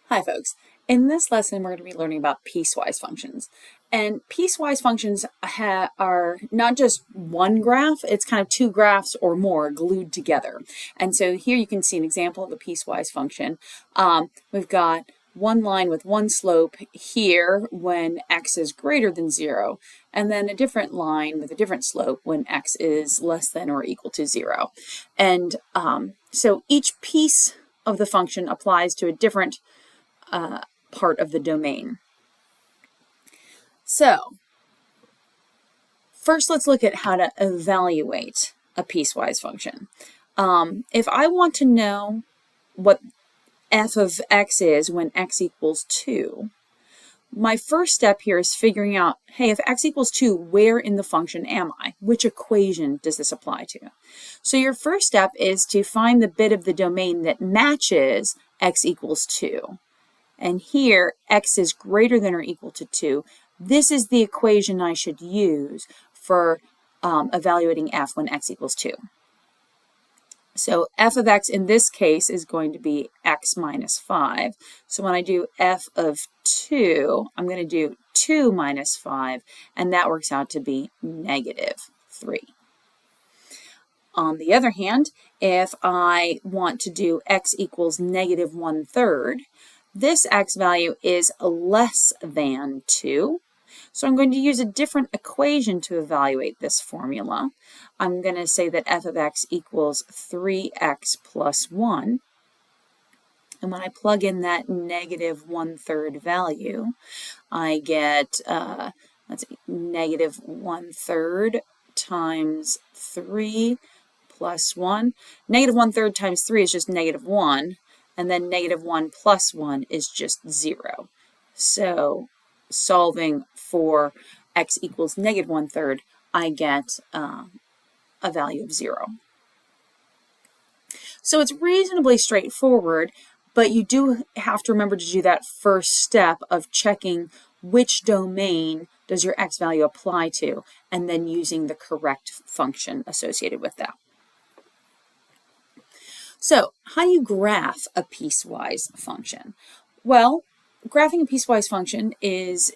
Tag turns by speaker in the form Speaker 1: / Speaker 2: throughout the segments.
Speaker 1: Hi folks, in this lesson we're going to be learning about piecewise functions. And piecewise functions are not just one graph, it's kind of two graphs or more glued together. And so here you can see an example of a piecewise function. We've got one line with one slope here when x is greater than 0, and then a different line with a different slope when x is less than or equal to 0. And so each piece of the function applies to a different part of the domain. So first let's look at how to evaluate a piecewise function. If I want to know what f of x is when x equals 2, my first step here is figuring out, hey, if x equals 2, where in the function am I? Which equation does this apply to? So your first step is to find the bit of the domain that matches x equals 2. And here, x is greater than or equal to 2. This is the equation I should use for evaluating f when x equals 2. So f of x in this case is going to be x minus 5. So when I do f of 2, I'm going to do 2 minus 5, and that works out to be negative 3. On the other hand, if I want to do x equals negative 1/3, this x value is less than 2. So I'm going to use a different equation to evaluate this formula. I'm going to say that f of x equals 3x plus 1. And when I plug in that negative 1/3 value, I get, let's see, negative 1/3 times 3 plus 1. Negative 1/3 times 3 is just negative 1. And then negative 1 plus 1 is just 0. So solving for x equals negative 1/3, I get a value of 0. So it's reasonably straightforward, but you do have to remember to do that first step of checking which domain does your x value apply to, and then using the correct function associated with that. So how do you graph a piecewise function? Well, graphing a piecewise function is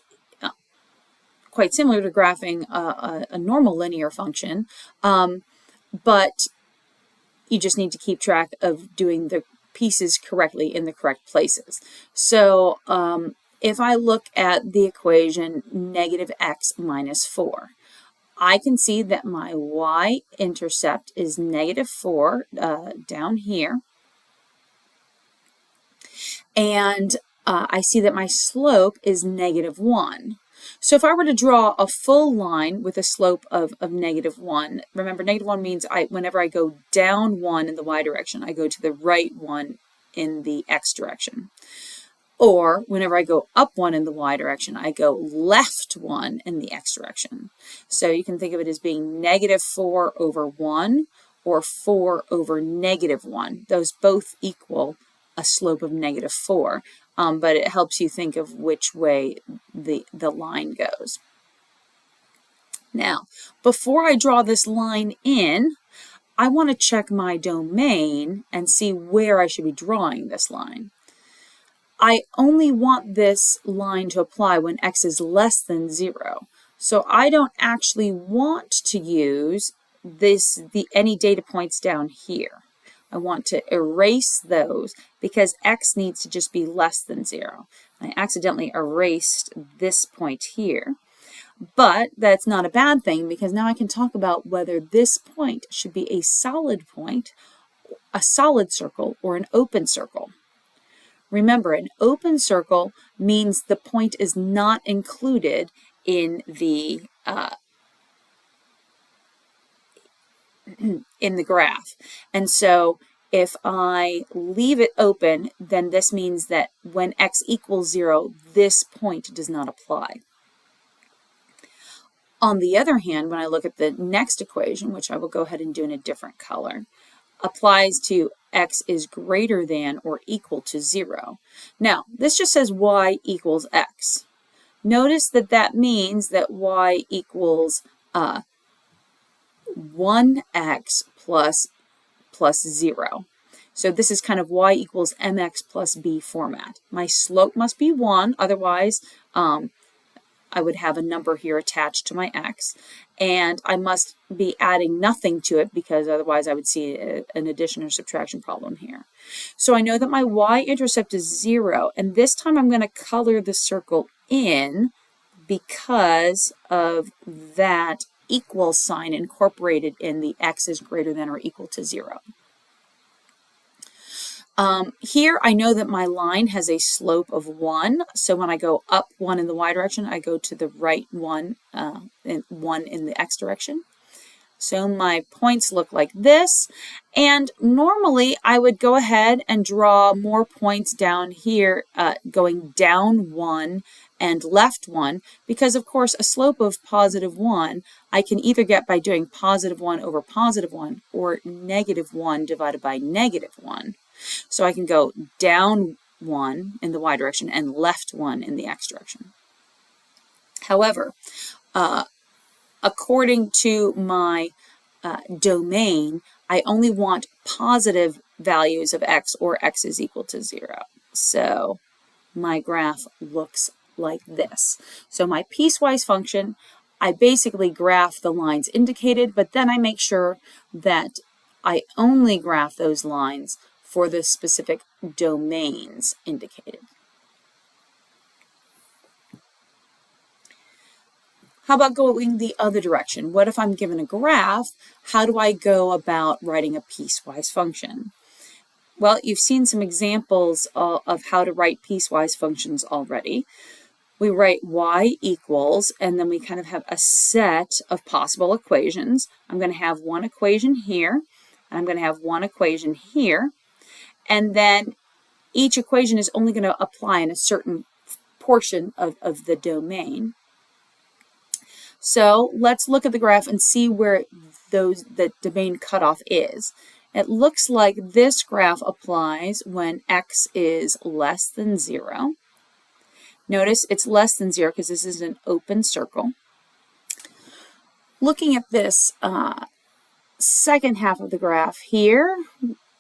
Speaker 1: quite similar to graphing a normal linear function, but you just need to keep track of doing the pieces correctly in the correct places. So if I look at the equation negative x minus 4, I can see that my y-intercept is negative 4 down here. And I see that my slope is negative 1. So if I were to draw a full line with a slope of negative 1, remember negative 1 means whenever I go down 1 in the y direction, I go to the right 1 in the x direction. Or whenever I go up 1 in the y direction, I go left 1 in the x direction. So you can think of it as being negative 4 over 1 or 4 over negative 1. Those both equal a slope of negative 4, but it helps you think of which way the line goes. Now, before I draw this line in, I want to check my domain and see where I should be drawing this line. I only want this line to apply when x is less than 0. So I don't actually want to use any data points down here. I want to erase those because x needs to just be less than 0. I accidentally erased this point here. But that's not a bad thing because now I can talk about whether this point should be a solid point, a solid circle, or an open circle. Remember, an open circle means the point is not included in the graph. And so if I leave it open, then this means that when x equals 0, this point does not apply. On the other hand, when I look at the next equation, which I will go ahead and do in a different color, applies to x is greater than or equal to 0. Now, this just says y equals x. Notice that that means that y equals 1x plus 0. So this is kind of y equals mx plus b format. My slope must be 1, otherwise I would have a number here attached to my x, and I must be adding nothing to it because otherwise I would see an addition or subtraction problem here. So I know that my y-intercept is 0, and this time I'm going to color the circle in because of that equal sign incorporated in the x is greater than or equal to 0. Here I know that my line has a slope of 1, so when I go up 1 in the y direction, I go to the right 1, and 1 in the x direction. So my points look like this, and normally I would go ahead and draw more points down here, going down 1 and left 1, because of course a slope of positive 1 I can either get by doing positive 1 over positive 1 or negative 1 divided by negative 1. So I can go down 1 in the y direction and left 1 in the x direction. However, according to my domain, I only want positive values of x or x is equal to 0. So my graph looks like this. So my piecewise function, I basically graph the lines indicated, but then I make sure that I only graph those lines for the specific domains indicated. How about going the other direction? What if I'm given a graph? How do I go about writing a piecewise function? Well, you've seen some examples of how to write piecewise functions already. We write y equals, and then we kind of have a set of possible equations. I'm going to have one equation here, and I'm going to have one equation here, and then each equation is only going to apply in a certain portion of the domain. So let's look at the graph and see where the domain cutoff is. It looks like this graph applies when x is less than 0. Notice it's less than 0 because this is an open circle. Looking at this second half of the graph here,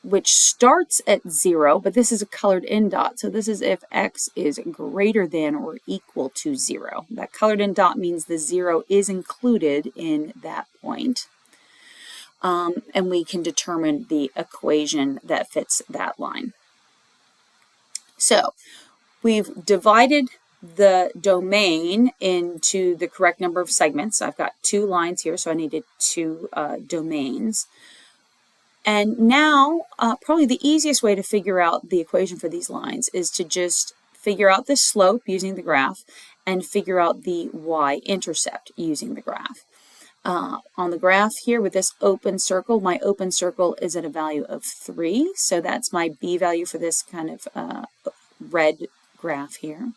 Speaker 1: which starts at 0, but this is a colored in dot, so this is if x is greater than or equal to 0. That colored in dot means the 0 is included in that point. And we can determine the equation that fits that line. So we've divided the domain into the correct number of segments. I've got 2 lines here, so I needed 2 domains. And now, probably the easiest way to figure out the equation for these lines is to just figure out the slope using the graph and figure out the y-intercept using the graph. On the graph here with this open circle, my open circle is at a value of 3, so that's my b value for this kind of red graph here.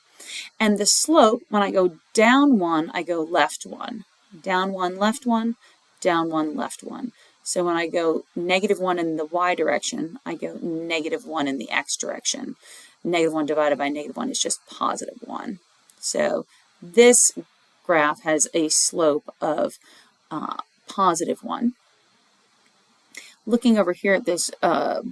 Speaker 1: And the slope, when I go down 1, I go left 1. Down 1, left 1, down 1, left 1. So when I go negative 1 in the y direction, I go negative 1 in the x direction. Negative 1 divided by negative 1 is just positive 1. So this graph has a slope of positive 1. Looking over here at this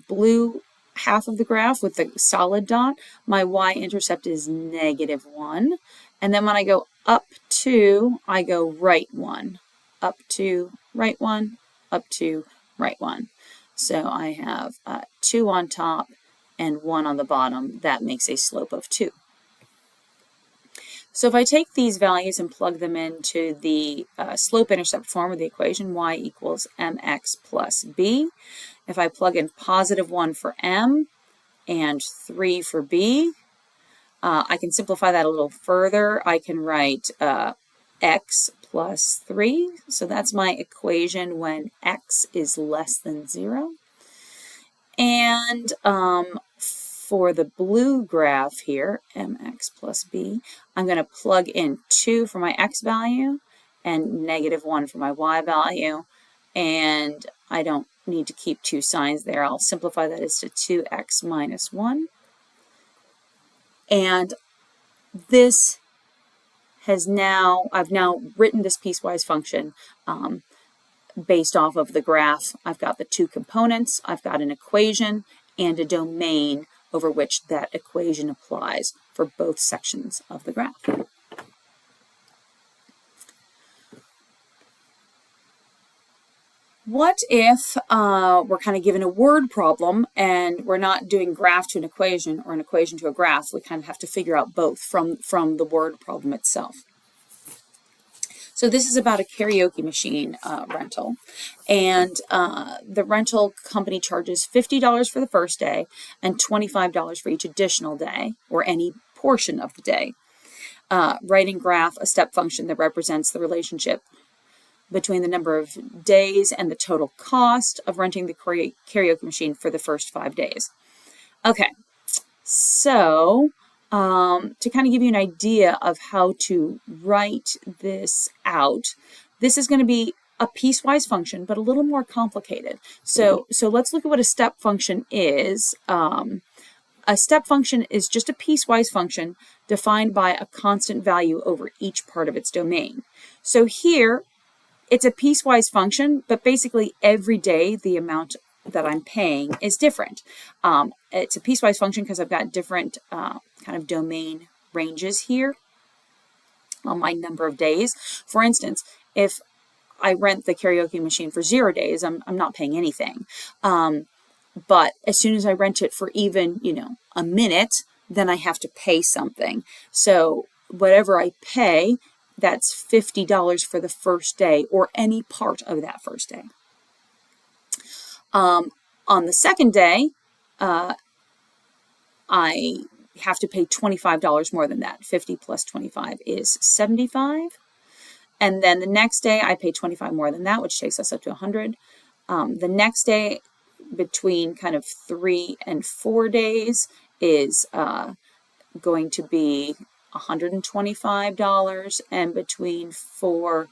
Speaker 1: blue half of the graph with the solid dot, my y-intercept is negative 1. And then when I go up 2, I go right 1. Up 2, right 1. Up to right 1. So I have 2 on top and 1 on the bottom. That makes a slope of 2. So if I take these values and plug them into the slope-intercept form of the equation, y equals mx plus b. If I plug in positive 1 for m and 3 for b, I can simplify that a little further. I can write x plus 3. So that's my equation when x is less than 0. And for the blue graph here, mx plus b, I'm going to plug in 2 for my x value and negative 1 for my y value. And I don't need to keep 2 signs there. I'll simplify that as to 2x minus 1. And this I've now written this piecewise function based off of the graph. I've got the 2 components, I've got an equation, and a domain over which that equation applies for both sections of the graph. What if we're kind of given a word problem and we're not doing graph to an equation or an equation to a graph? We kind of have to figure out both from the word problem itself. So this is about a karaoke machine rental, and the rental company charges $50 for the first day and $25 for each additional day or any portion of the day. Write and graph a step function that represents the relationship between the number of days and the total cost of renting the karaoke machine for the first 5 days. Okay, so to kind of give you an idea of how to write this out, this is going to be a piecewise function, but a little more complicated. So let's look at what a step function is. A step function is just a piecewise function defined by a constant value over each part of its domain. So here, it's a piecewise function, but basically every day the amount that I'm paying is different. It's a piecewise function because I've got different kind of domain ranges here on my number of days. For instance, if I rent the karaoke machine for 0 days, I'm not paying anything. But as soon as I rent it for even, a minute, then I have to pay something. So whatever I pay, that's $50 for the first day or any part of that first day. On the second day, I have to pay $25 more than that. 50 plus 25 is 75. And then the next day, I pay 25 more than that, which takes us up to 100. The next day, between kind of 3 and 4 days, is going to be $125, and between 4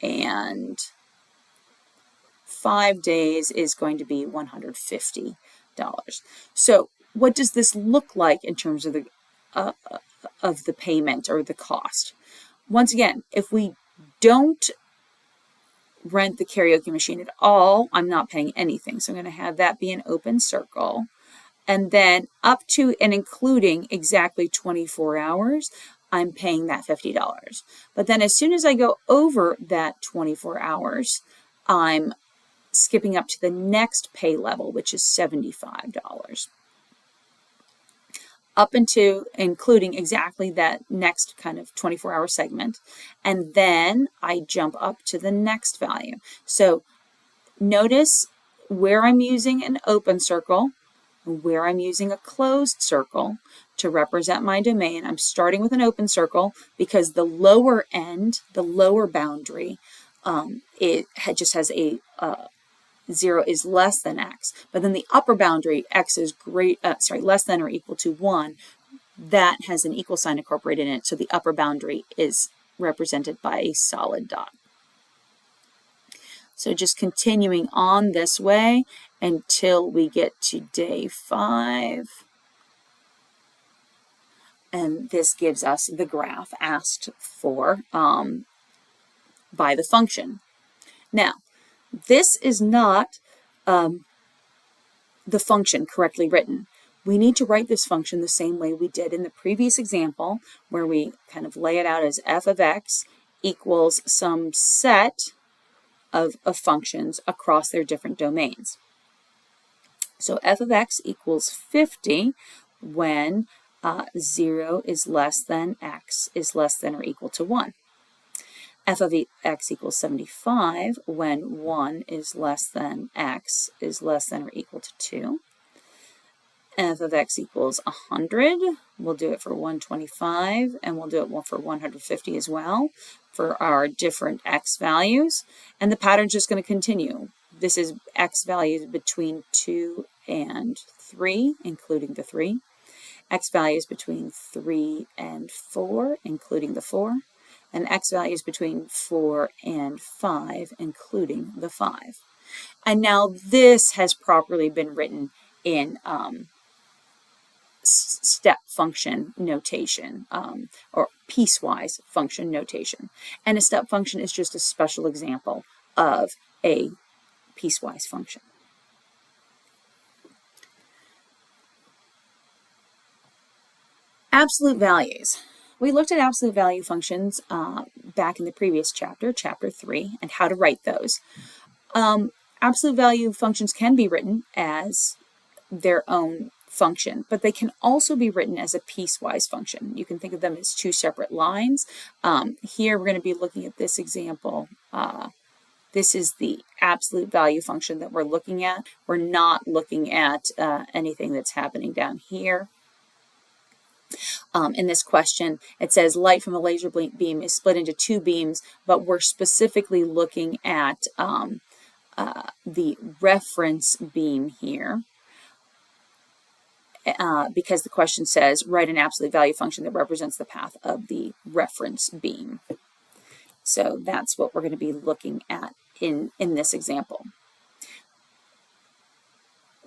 Speaker 1: and 5 days is going to be $150. So what does this look like in terms of the payment or the cost? Once again, if we don't rent the karaoke machine at all, I'm not paying anything. So I'm going to have that be an open circle. And then up to and including exactly 24 hours, I'm paying that $50. But then as soon as I go over that 24 hours, I'm skipping up to the next pay level, which is $75. Up into including exactly that next kind of 24-hour segment. And then I jump up to the next value. So notice where I'm using an open circle, where I'm using a closed circle to represent my domain. I'm starting with an open circle because the lower end, the lower boundary, it just has a 0 is less than x. But then the upper boundary, x is less than or equal to 1, that has an equal sign incorporated in it. So the upper boundary is represented by a solid dot. So just continuing on this way until we get to day 5. And this gives us the graph asked for by the function. Now, this is not the function correctly written. We need to write this function the same way we did in the previous example, where we kind of lay it out as f of x equals some set of functions across their different domains. So f of x equals 50 when 0 is less than x is less than or equal to 1. F of x equals 75 when 1 is less than x is less than or equal to 2. F of x equals 100. We'll do it for 125, and we'll do it for 150 as well for our different x values. And the pattern's just going to continue. This is x values between 2 and 3, including the 3. X values between 3 and 4, including the 4. And x values between 4 and 5, including the 5. And now this has properly been written in step function notation or piecewise function notation. And a step function is just a special example of a piecewise function. Absolute values. We looked at absolute value functions back in the previous chapter, chapter 3, and how to write those. Absolute value functions can be written as their own function, but they can also be written as a piecewise function. You can think of them as two separate lines. Here we're going to be looking at this example. This is the absolute value function that we're looking at. We're not looking at anything that's happening down here. In this question, it says light from a laser beam is split into two beams, but we're specifically looking at the reference beam here. Because the question says write an absolute value function that represents the path of the reference beam. So that's what we're going to be looking at in this example.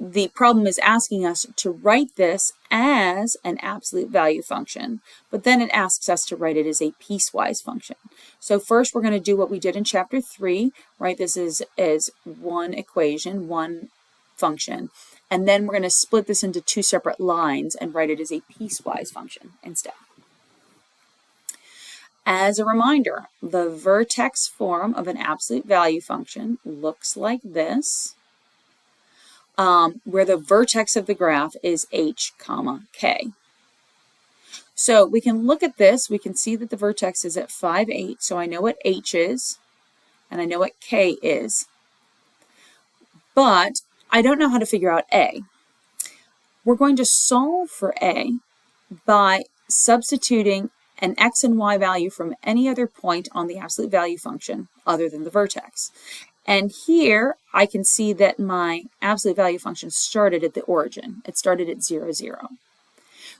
Speaker 1: The problem is asking us to write this as an absolute value function, but then it asks us to write it as a piecewise function. So first we're going to do what we did in chapter 3, write this as one equation, one function, and then we're going to split this into two separate lines and write it as a piecewise function instead. As a reminder, the vertex form of an absolute value function looks like this, where the vertex of the graph is h, comma, k. So we can look at this, we can see that the vertex is at 5, 8, so I know what h is, and I know what k is, but I don't know how to figure out a. We're going to solve for a by substituting an x and y value from any other point on the absolute value function other than the vertex. And here I can see that my absolute value function started at the origin. It started at 0, 0.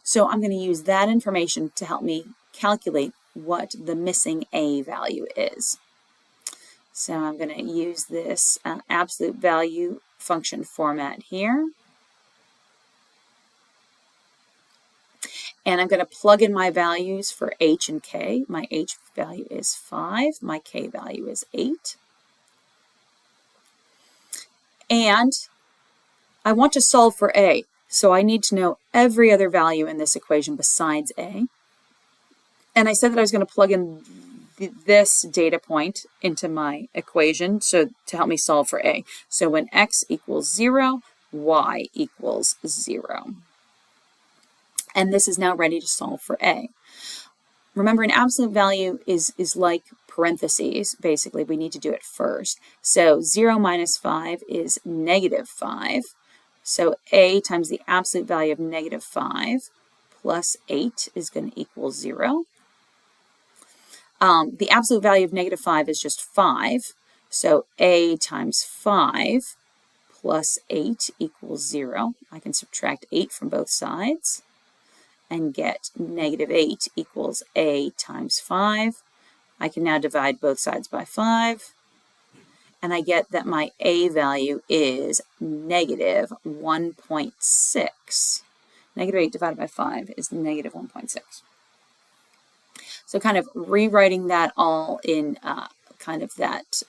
Speaker 1: So I'm going to use that information to help me calculate what the missing a value is. So I'm going to use this absolute value function format here. And I'm going to plug in my values for h and k. My h value is 5. My k value is 8. And I want to solve for a, so I need to know every other value in this equation besides a. And I said that I was going to plug in this data point into my equation to help me solve for a. So when x equals 0, y equals 0. And this is now ready to solve for a. Remember, an absolute value is like parentheses. Basically, we need to do it first. So 0 minus 5 is negative 5. So a times the absolute value of negative 5 plus 8 is going to equal 0. The absolute value of negative 5 is just 5. So a times 5 plus 8 equals 0. I can subtract 8 from both sides and get negative 8 equals a times 5. I can now divide both sides by 5, and I get that my a value is negative 1.6. Negative 8 divided by 5 is negative 1.6. So kind of rewriting that all in kind of that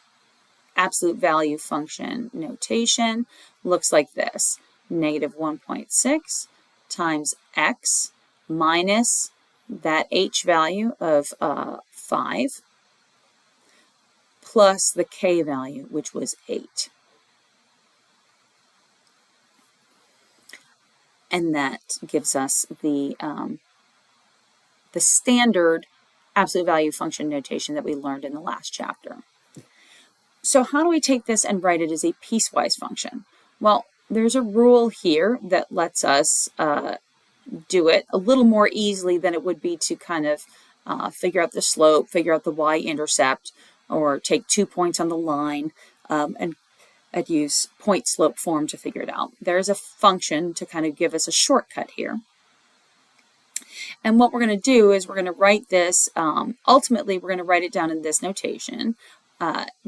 Speaker 1: absolute value function notation looks like this. Negative 1.6 times x minus that h value of 5 plus the k value, which was 8. And that gives us the standard absolute value function notation that we learned in the last chapter. So how do we take this and write it as a piecewise function? Well, there's a rule here that lets us do it a little more easily than it would be to kind of figure out the slope, figure out the y-intercept, or take 2 points on the line and I'd use point-slope form to figure it out. There's a function to kind of give us a shortcut here. And what we're going to do is we're going to write this, ultimately we're going to write it down in this notation.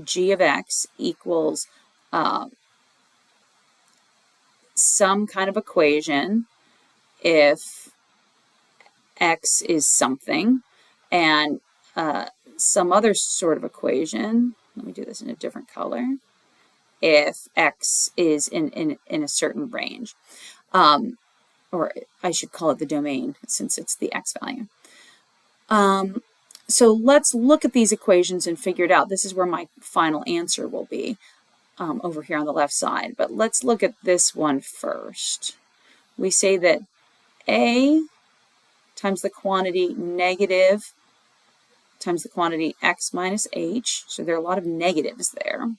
Speaker 1: G of x equals some kind of equation if x is something, and some other sort of equation, let me do this in a different color, if x is in a certain range. or I should call it the domain since it's the x value. So let's look at these equations and figure it out. This is where my final answer will be over here on the left side. But let's look at this one first. We say that a times the quantity negative times the quantity x minus h, so there are a lot of negatives there,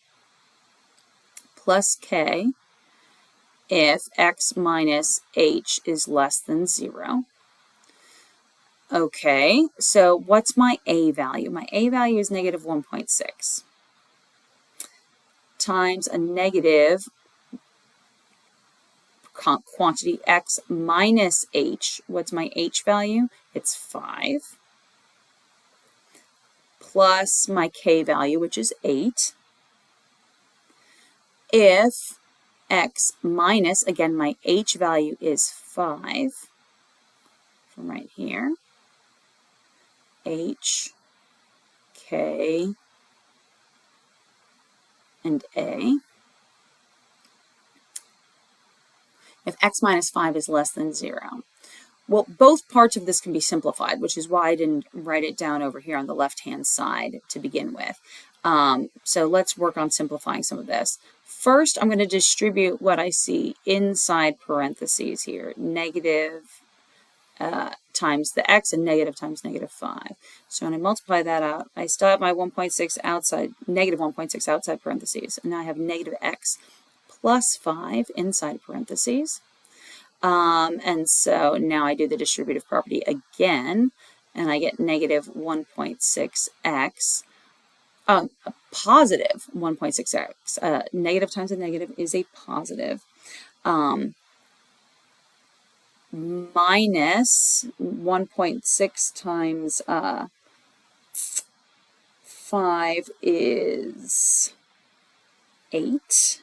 Speaker 1: plus k if x minus h is less than 0. Okay, so what's my a value? My a value is negative 1.6 times a negative quantity x minus h. What's my h value? It's 5. Plus my k value, which is 8. If x minus, again, my h value is 5, from right here, h, k, and a. If x minus 5 is less than 0. Well, both parts of this can be simplified, which is why I didn't write it down over here on the left-hand side to begin with. So let's work on simplifying some of this. First, I'm going to distribute what I see inside parentheses here, negative times the x and negative times negative 5. So when I multiply that out, I still have my 1.6 outside, negative 1.6 outside parentheses, and now I have negative x plus 5 inside parentheses. And so now I do the distributive property again, and I get negative 1.6x, a positive 1.6x. Negative times a negative is a positive. Minus 1.6 times 5 is 8.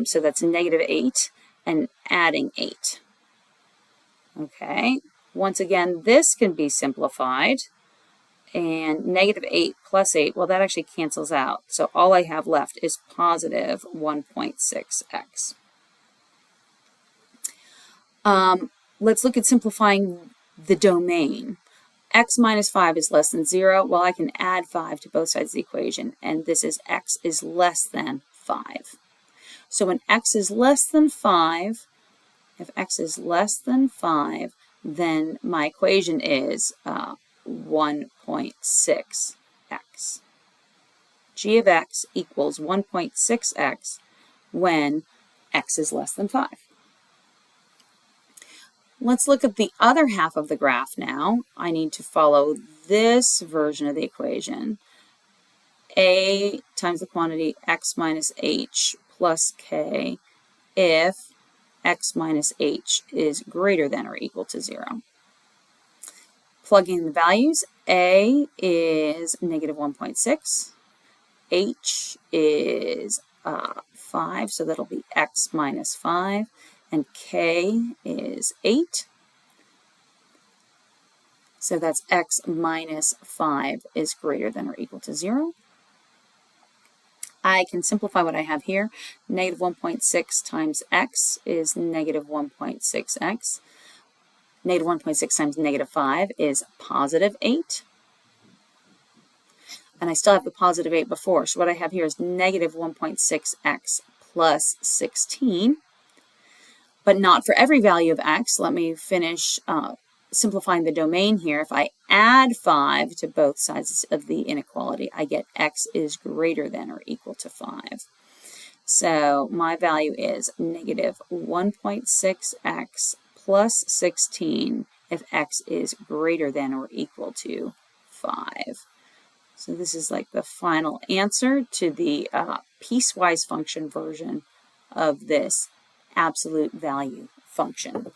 Speaker 1: So that's negative 8 and adding 8. Okay, once again, this can be simplified. And negative 8 plus 8, well, that actually cancels out. So all I have left is positive 1.6x. Let's look at simplifying the domain. X minus 5 is less than 0. Well, I can add 5 to both sides of the equation, and this is x is less than 5. So when x is less than 5, if x is less than 5, then my equation is 1.6x. G of x equals 1.6x when x is less than 5. Let's look at the other half of the graph now. I need to follow this version of the equation. A times the quantity x minus h plus k if x minus h is greater than or equal to 0. Plugging in the values, a is negative 1.6, h is 5, so that'll be x minus 5, and k is 8. So that's x minus 5 is greater than or equal to 0. I can simplify what I have here. Negative 1.6 times x is negative 1.6x. Negative 1.6 times negative 5 is positive 8. And I still have the positive 8 before. So what I have here is negative 1.6x plus 16. But not for every value of x. Let me finish simplifying the domain here. If I add 5 to both sides of the inequality, I get x is greater than or equal to 5. So my value is negative 1.6x plus 16 if x is greater than or equal to 5. So this is like the final answer to the piecewise function version of this absolute value function.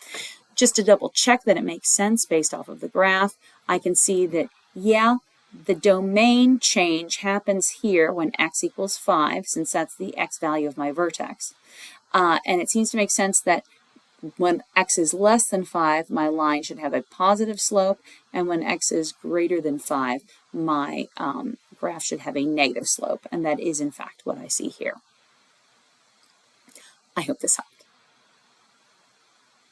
Speaker 1: Just to double check that it makes sense based off of the graph, I can see that, yeah, the domain change happens here when x equals 5, since that's the x value of my vertex. And it seems to make sense that when x is less than 5, my line should have a positive slope, and when x is greater than 5, my graph should have a negative slope, and that is in fact what I see here. I hope this helps.